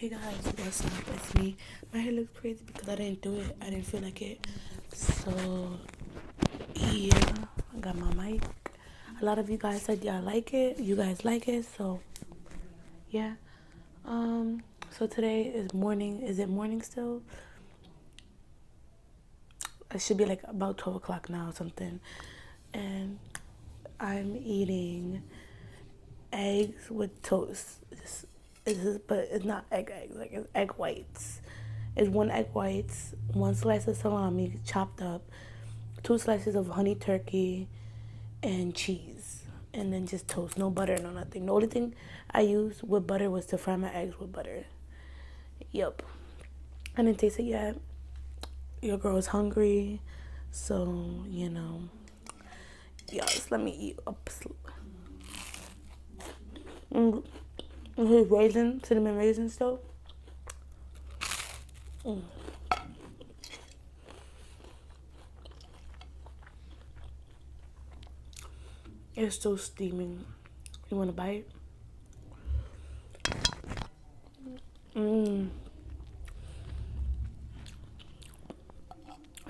Hey guys, what's up? It's me. My hair looks crazy because I didn't do it. I didn't feel like it. So yeah, I got my mic. A lot of you guys said y'all like it. You guys like it, so yeah. So today is morning. Is it morning still? It should be like about 12 o'clock now or something. And I'm eating eggs with toast. But it's not eggs. Like it's egg whites. It's one egg whites, one slice of salami chopped up, two slices of honey turkey, and cheese, and then just toast. No butter, no nothing. The only thing I used with butter was to fry my eggs with butter. Yup. I didn't taste it yet. Your girl is hungry, so yes. Let me eat up. Mm, raisin, cinnamon raisins though. It's still steaming. You want a bite? Mmm.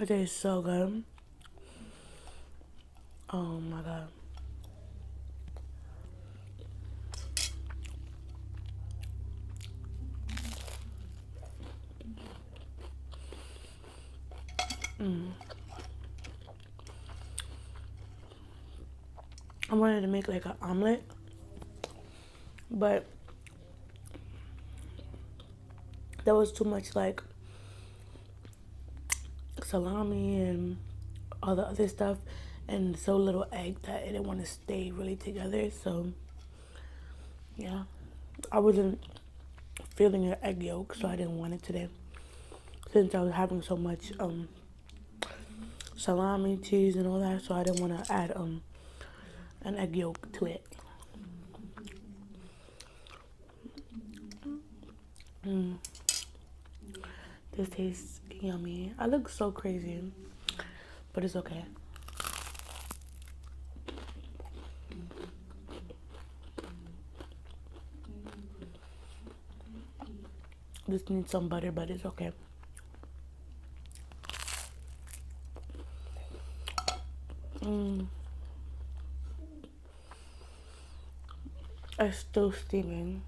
It tastes so good. Oh my god. I wanted to make like an omelette, but there was too much like salami and all the other stuff and so little egg that it didn't want to stay really together. So yeah, I wasn't feeling an egg yolk, so I didn't want it today since I was having so much salami, cheese, and all that. So I didn't want to add an egg yolk to it. This tastes yummy. I look so crazy, but it's okay. This needs some butter, but it's okay. It's still steaming.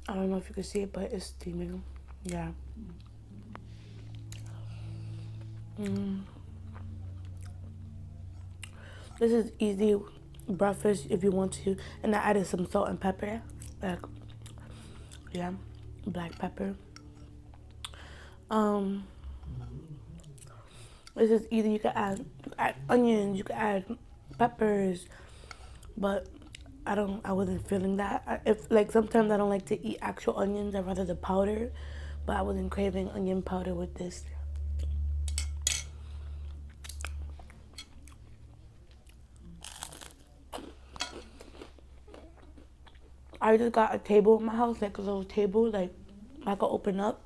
I don't know if you can see it, but it's steaming. Yeah. This is easy breakfast if you want to. And I added some salt and pepper. Like, yeah, black pepper. Um, this is easy. You can add onions, you can add peppers, but I wasn't feeling that. If like sometimes I don't like to eat actual onions, I'd rather the powder, but I wasn't craving onion powder with this. I just got a table in my house, like a little table, like I could open up.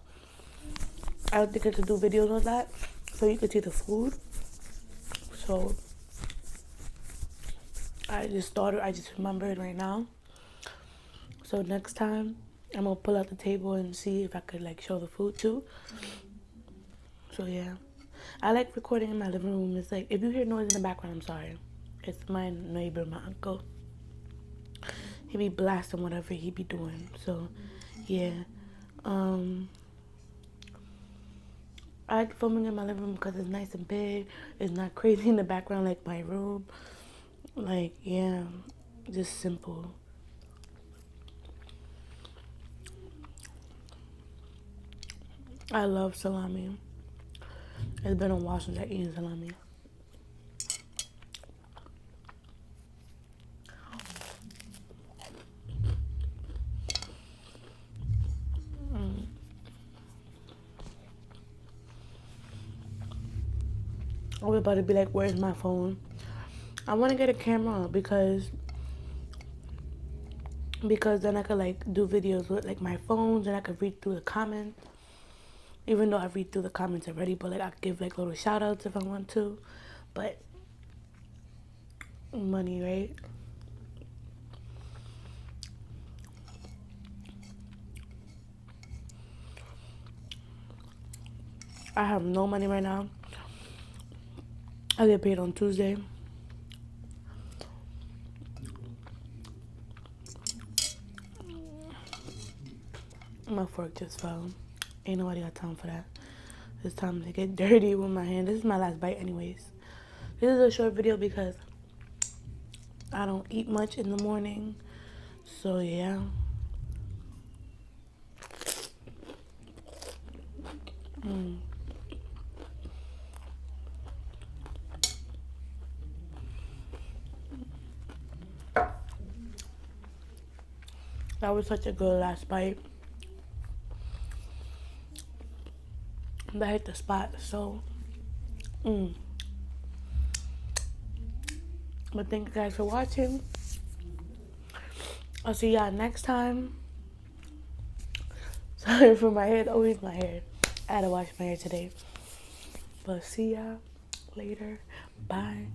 I don't think I could do videos on that, so you could see the food. So I just remembered right now. So next time, I'm gonna pull out the table and see if I could like show the food too. So yeah, I like recording in my living room. It's like if you hear noise in the background, I'm sorry. It's my neighbor, my uncle. He be blasting whatever he be doing. So yeah, I like filming in my living room because it's nice and big. It's not crazy in the background like my room. Like yeah, just simple. I love salami. It's been a while since I eaten salami. I was about to be like, where's my phone? I want to get a camera because then I could like do videos with like my phones and I could read through the comments. Even though I read through the comments already, but like I could give like little shout outs if I want to. But money, right? I have no money right now. I get paid on Tuesday. My fork just fell. Ain't nobody got time for that. It's time to get dirty with my hand. This is my last bite anyways. This is a short video because I don't eat much in the morning. So yeah. That was such a good last bite. That hit the spot. So but thank you guys for watching. I'll see y'all next time. Sorry for my hair. Always my hair. I had to wash my hair today. But see y'all later. Bye.